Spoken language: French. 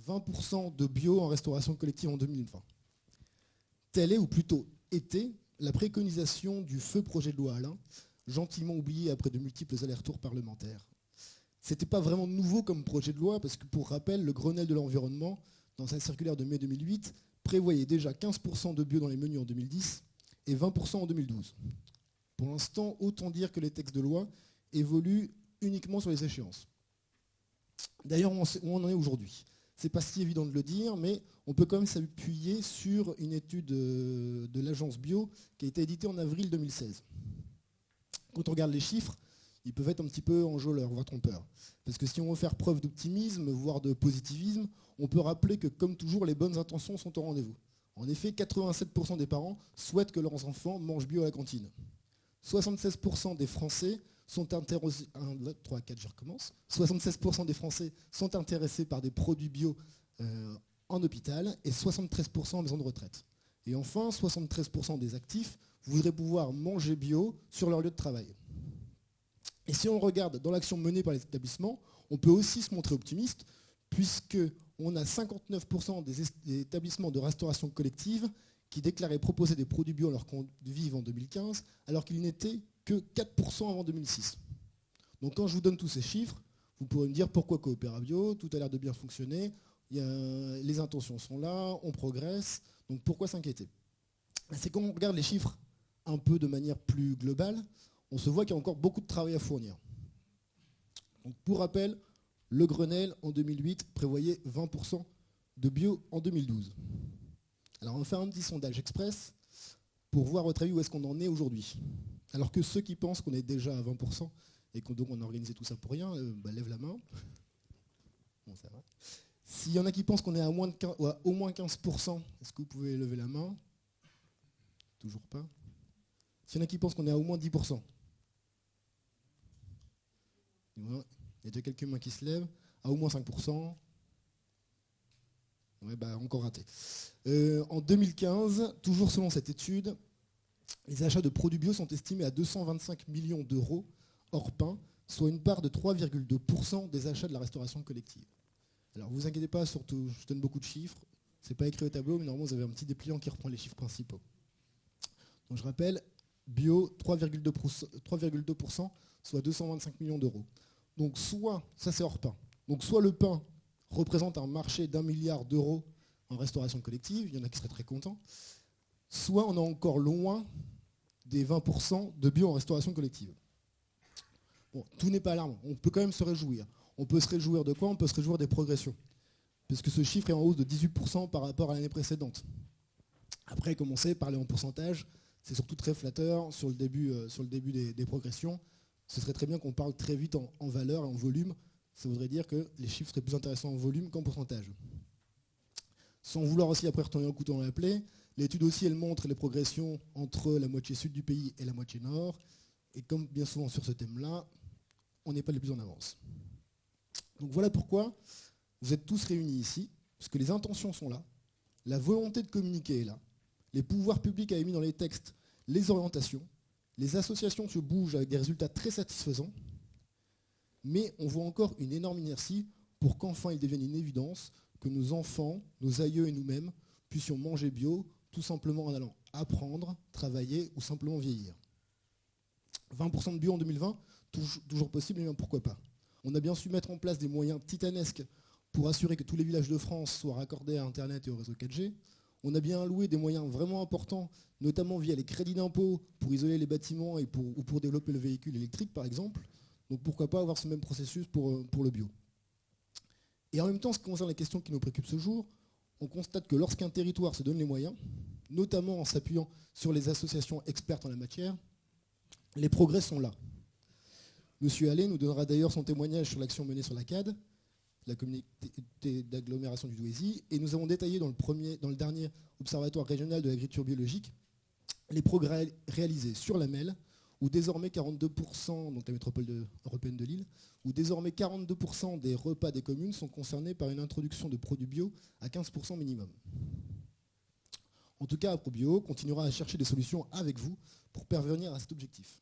20% de bio en restauration collective en 2020. Telle est, ou plutôt était, la préconisation du feu projet de loi Alain, gentiment oublié après de multiples allers-retours parlementaires. C'était pas vraiment nouveau comme projet de loi, parce que pour rappel, le Grenelle de l'environnement, dans sa circulaire de mai 2008, prévoyait déjà 15% de bio dans les menus en 2010 et 20% en 2012. Pour l'instant, autant dire que les textes de loi évoluent uniquement sur les échéances. D'ailleurs, où on en est aujourd'hui. C'est pas si évident de le dire, mais on peut quand même s'appuyer sur une étude de l'agence bio qui a été éditée en avril 2016. Quand on regarde les chiffres, ils peuvent être un petit peu enjôleurs, voire trompeurs. Parce que si on veut faire preuve d'optimisme, voire de positivisme, on peut rappeler que, comme toujours, les bonnes intentions sont au rendez-vous. En effet, 87% des parents souhaitent que leurs enfants mangent bio à la cantine. 76% des Français sont intéressés. 76% des Français sont intéressés par des produits bio en hôpital et 73% en maison de retraite. Et enfin, 73% des actifs voudraient pouvoir manger bio sur leur lieu de travail. Et si on regarde dans l'action menée par les établissements, on peut aussi se montrer optimiste, puisqu'on a 59% des établissements de restauration collective qui déclaraient proposer des produits bio à leurs convives en 2015, alors qu'il n'était que 4% avant 2006. Donc quand je vous donne tous ces chiffres, vous pourrez me dire pourquoi Coopéra Bio, tout a l'air de bien fonctionner, les intentions sont là, on progresse, donc pourquoi s'inquiéter? C'est quand on regarde les chiffres un peu de manière plus globale, on se voit qu'il y a encore beaucoup de travail à fournir. Donc pour rappel, le Grenelle en 2008 prévoyait 20% de bio en 2012. Alors on va faire un petit sondage express pour voir à votre avis où est-ce qu'on en est aujourd'hui. Alors que ceux qui pensent qu'on est déjà à 20% et qu'on a organisé tout ça pour rien, lève la main. Bon, ça va. S'il y en a qui pensent qu'on est à au moins 15%, est-ce que vous pouvez lever la main? Toujours pas. S'il y en a qui pensent qu'on est à au moins 10%. Voilà. Il y a déjà quelques mains qui se lèvent. À au moins 5%. Ouais, encore raté. En 2015, toujours selon cette étude, les achats de produits bio sont estimés à 225 millions d'euros hors pain, soit une part de 3,2% des achats de la restauration collective. Alors vous inquiétez pas, surtout, je donne beaucoup de chiffres. C'est pas écrit au tableau, mais normalement vous avez un petit dépliant qui reprend les chiffres principaux. Donc je rappelle, bio 3,2%, soit 225 millions d'euros. Donc soit, ça c'est hors pain, donc soit le pain représente un marché d'1 milliard d'euros en restauration collective, il y en a qui seraient très contents, soit on est encore loin des 20% de bio en restauration collective. Bon, tout n'est pas alarmant, on peut quand même se réjouir. On peut se réjouir de quoi? On peut se réjouir des progressions, puisque ce chiffre est en hausse de 18% par rapport à l'année précédente. Après, comme on sait, parler en pourcentage, c'est surtout très flatteur sur le début des progressions. Ce serait très bien qu'on parle très vite en valeur et en volume. Ça voudrait dire que les chiffres seraient plus intéressants en volume qu'en pourcentage. Sans vouloir aussi après retourner un couteau dans la plaie, l'étude aussi elle montre les progressions entre la moitié sud du pays et la moitié nord. Et comme bien souvent sur ce thème-là, on n'est pas les plus en avance. Donc voilà pourquoi vous êtes tous réunis ici, parce que les intentions sont là, la volonté de communiquer est là, les pouvoirs publics avaient mis dans les textes les orientations, les associations se bougent avec des résultats très satisfaisants, mais on voit encore une énorme inertie pour qu'enfin il devienne une évidence que nos enfants, nos aïeux et nous-mêmes puissions manger bio, tout simplement en allant apprendre, travailler ou simplement vieillir. 20% de bio en 2020, toujours possible, mais pourquoi pas? On a bien su mettre en place des moyens titanesques pour assurer que tous les villages de France soient raccordés à Internet et au réseau 4G. On a bien alloué des moyens vraiment importants, notamment via les crédits d'impôt pour isoler les bâtiments ou pour développer le véhicule électrique, par exemple. Donc pourquoi pas avoir ce même processus pour le bio. Et en même temps, ce qui concerne les questions qui nous préoccupent ce jour, on constate que lorsqu'un territoire se donne les moyens, notamment en s'appuyant sur les associations expertes en la matière, les progrès sont là. Monsieur Allais nous donnera d'ailleurs son témoignage sur l'action menée sur la CAD, la communauté d'agglomération du Douaisis, et nous avons détaillé dans le dernier observatoire régional de l'agriculture biologique les progrès réalisés sur la MEL, où désormais 42%, donc la métropole européenne de Lille, où désormais 42% des repas des communes sont concernés par une introduction de produits bio à 15% minimum. En tout cas, AproBio continuera à chercher des solutions avec vous pour parvenir à cet objectif.